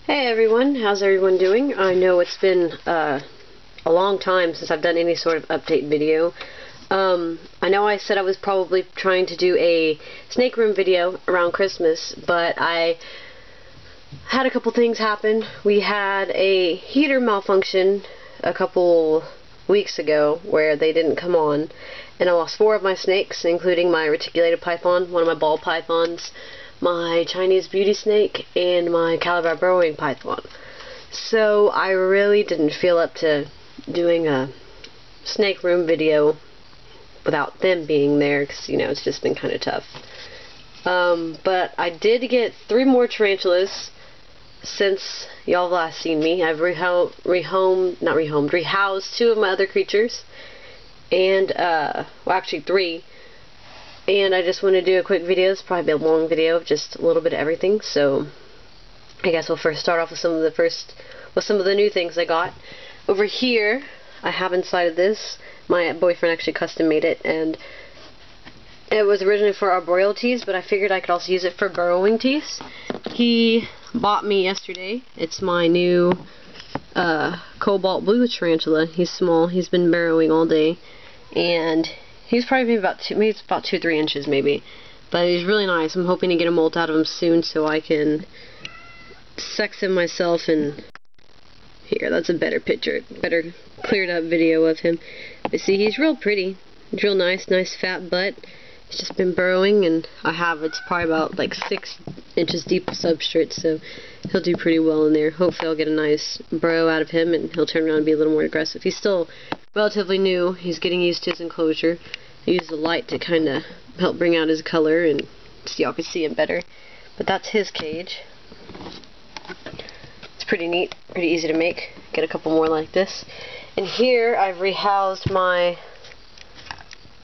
Hey everyone, how's everyone doing? I know it's been a long time since I've done any sort of update video. I know I said I was probably trying to do a snake room video around Christmas, but I had a couple things happen. We had a heater malfunction a couple weeks ago where they didn't come on, and I lost 4 of my snakes, including my reticulated python, one of my ball pythons, my Chinese beauty snake, and my Calabar burrowing python. So I really didn't feel up to doing a snake room video without them being there, because, you know, it's just been kind of tough. But I did get 3 more tarantulas since y'all last seen me. I've rehoused 2 of my other creatures, and, well, actually 3. And I just want to do a quick video. It's probably a long video of just a little bit of everything. So I guess we'll first start off with some of the new things I got. Over here, I have inside of this, my boyfriend actually custom made it, and it was originally for arboreal teas, but I figured I could also use it for burrowing teas. He bought me yesterday. It's my new cobalt blue tarantula. He's small. He's been burrowing all day, and he's probably about 2 or 3 inches maybe, but he's really nice. I'm hoping to get a molt out of him soon so I can sex him myself. And here, that's a better picture, better cleared up video of him. But see, he's real pretty. He's real nice fat butt. He's just been burrowing, and it's probably about like 6 inches deep of substrate, so he'll do pretty well in there. Hopefully I'll get a nice burrow out of him and he'll turn around and be a little more aggressive. He's still relatively new. He's getting used to his enclosure. I use the light to kind of help bring out his color and so y'all can see him better. But that's his cage. It's pretty neat, pretty easy to make. Get a couple more like this. And here I've rehoused my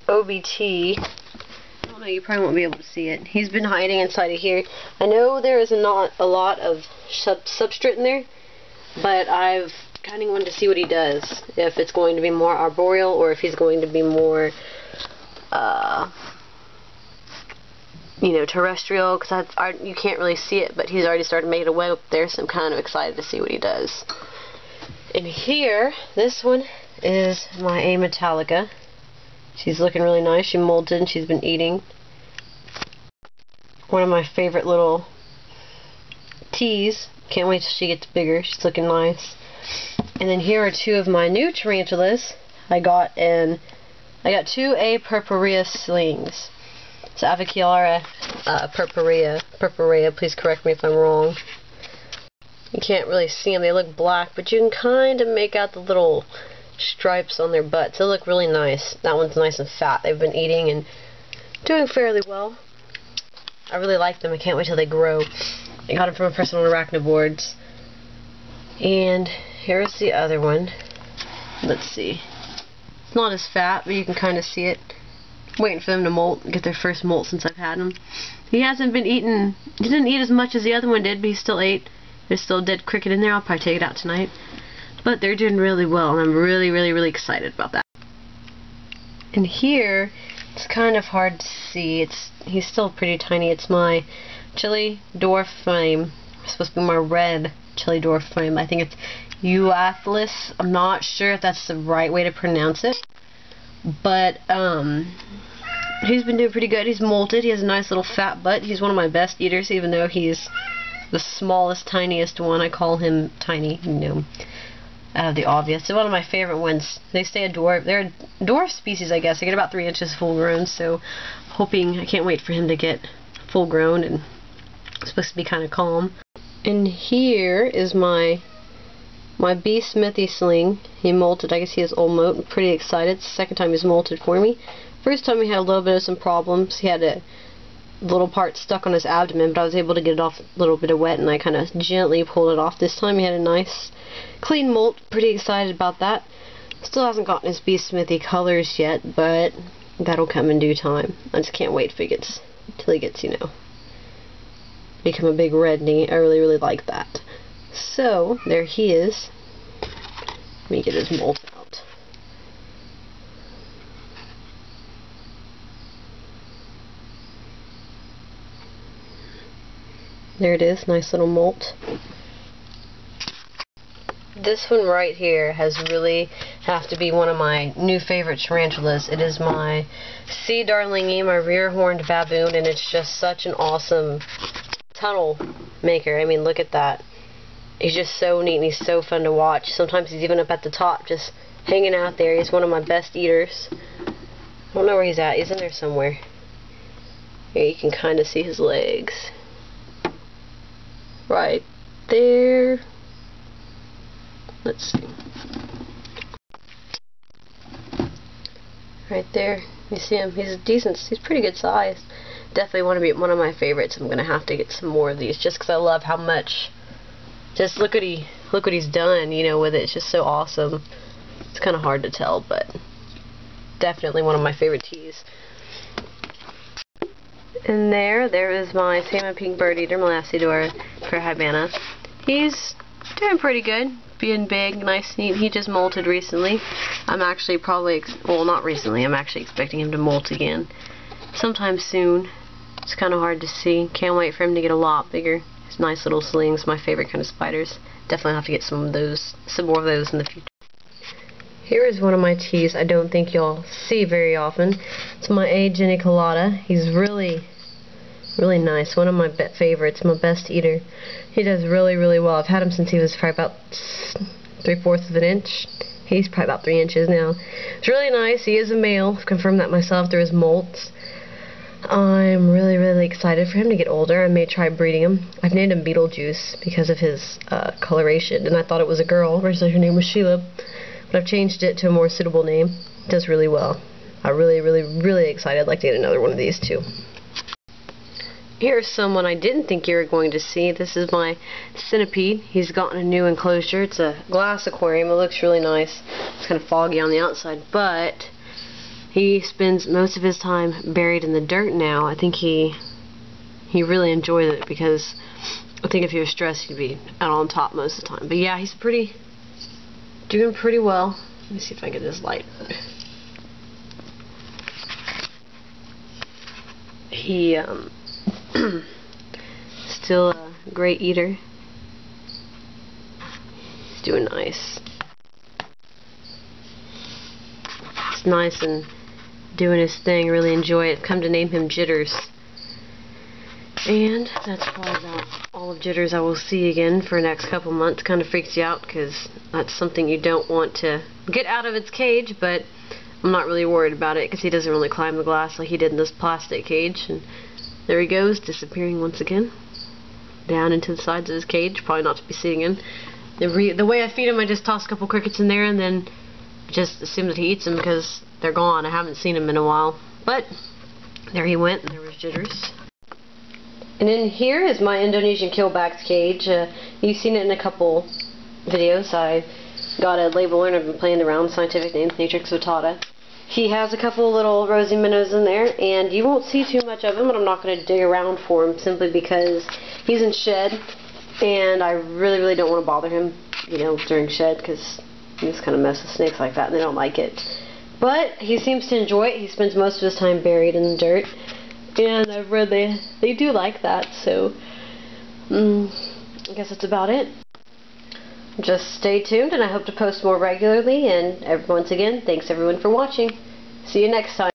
OBT. I don't know, you probably won't be able to see it. He's been hiding inside of here. I know there is not a lot of substrate in there, but I've kind of wanted to see what he does. If it's going to be more arboreal or if he's going to be more you know, terrestrial, because you can't really see it, but he's already started making a web up there, so I'm kind of excited to see what he does. And here, this one is my A Metallica. She's looking really nice. She molted and she's been eating. One of my favorite little teas. Can't wait till she gets bigger. She's looking nice. And then here are 2 of my new tarantulas I got 2 A purpurea slings. It's Avicularia purpurea. Please correct me if I'm wrong. You can't really see them. They look black, but you can kind of make out the little stripes on their butts. They look really nice. That one's nice and fat. They've been eating and doing fairly well. I really like them. I can't wait till they grow. I got them from a person on Arachnoboards. And here's the other one. Let's see. It's not as fat, but you can kind of see it. Waiting for them to molt, get their first molt since I've had them. He hasn't been eating. He didn't eat as much as the other one did, but he still ate. There's still a dead cricket in there. I'll probably take it out tonight. But they're doing really well, and I'm really, really, really excited about that. And here, it's kind of hard to see. He's still pretty tiny. It's my chili dwarf flame. It's supposed to be my red chili dwarf flame. I think it's Euathlus. I'm not sure if that's the right way to pronounce it. But, he's been doing pretty good. He's molted. He has a nice little fat butt. He's one of my best eaters, even though he's the smallest, tiniest one. I call him tiny, you know, out of the obvious. So one of my favorite ones. They stay a dwarf. They're a dwarf species, I guess. They get about 3 inches full grown, so I can't wait for him to get full grown, and it's supposed to be kind of calm. And here is my BIIIIIIIIIIIIG sling. He molted. I guess he has old molt. I'm pretty excited. It's the second time he's molted for me. First time he had a little bit of some problems. He had a little part stuck on his abdomen, but I was able to get it off a little bit of wet, and I kind of gently pulled it off. This time he had a nice clean molt. Pretty excited about that. Still hasn't gotten his BIIIIIIIIIIIIG colors yet, but that'll come in due time. I just can't wait till he gets, you know, become a big red knee. I really, really like that. So, there he is. Let me get his molt out. There it is, nice little molt. This one right here has to be one of my new favorite tarantulas. It is my sea darlingi, my rear horned baboon, and it's just such an awesome tunnel maker. I mean, look at that. He's just so neat and he's so fun to watch. Sometimes he's even up at the top just hanging out there. He's one of my best eaters. I don't know where he's at. He's in there somewhere. Here you can kind of see his legs. Right there. Let's see. Right there. You see him? He's pretty good size. Definitely want to be one of my favorites. I'm going to have to get some more of these just because I love how much. Just look what he's done, you know, with it. It's just so awesome. It's kind of hard to tell, but definitely one of my favorite teas. And there is my salmon pink bird eater, Melacidor Habana. He's doing pretty good. Being big, nice, neat. He just molted recently. I'm actually not recently. I'm actually expecting him to molt again sometime soon. It's kind of hard to see. Can't wait for him to get a lot bigger. His nice little slings, my favorite kind of spiders. Definitely have to get some more of those in the future. Here is one of my teas I don't think you'll see very often. It's my A. geniculata. He's really nice. One of my favorites, my best eater. He does really well. I've had him since he was probably about 3/4 of an inch. He's probably about 3 inches now. It's really nice. He is a male. I've confirmed that myself through his molts. I'm really excited for him to get older. I may try breeding him. I've named him Beetlejuice because of his coloration, and I thought it was a girl. Originally her name was Sheila, but I've changed it to a more suitable name. It does really well. I'm really excited. I'd like to get another one of these too. Here's someone I didn't think you were going to see. This is my centipede. He's gotten a new enclosure. It's a glass aquarium. It looks really nice. It's kind of foggy on the outside, but he spends most of his time buried in the dirt now. I think he really enjoys it because I think if he was stressed he'd be out on top most of the time. But yeah, he's doing pretty well. Let me see if I can get this light. He still a great eater. He's doing nice. He's nice and doing his thing. Really enjoy it. I've come to name him Jitters. And that's probably about all of Jitters I will see again for the next couple months. Kind of freaks you out because that's something you don't want to get out of its cage, but I'm not really worried about it because he doesn't really climb the glass like he did in this plastic cage. And there he goes, disappearing once again down into the sides of his cage, probably not to be sitting in. The way I feed him, I just toss a couple crickets in there and then just assume that he eats them because they're gone. I haven't seen him in a while, but there he went. There was Jitters. And in here is my Indonesian keelback's cage. You've seen it in a couple videos. I got a label and I've been playing around. Scientific name, Natrix otata. He has a couple little rosy minnows in there, and you won't see too much of him, but I'm not going to dig around for him simply because he's in shed, and I really don't want to bother him, you know, during shed because he just kind of mess with snakes like that, and they don't like it. But he seems to enjoy it. He spends most of his time buried in the dirt, and I've read they do like that, so I guess that's about it. Just stay tuned, and I hope to post more regularly, and once again, thanks everyone for watching. See you next time.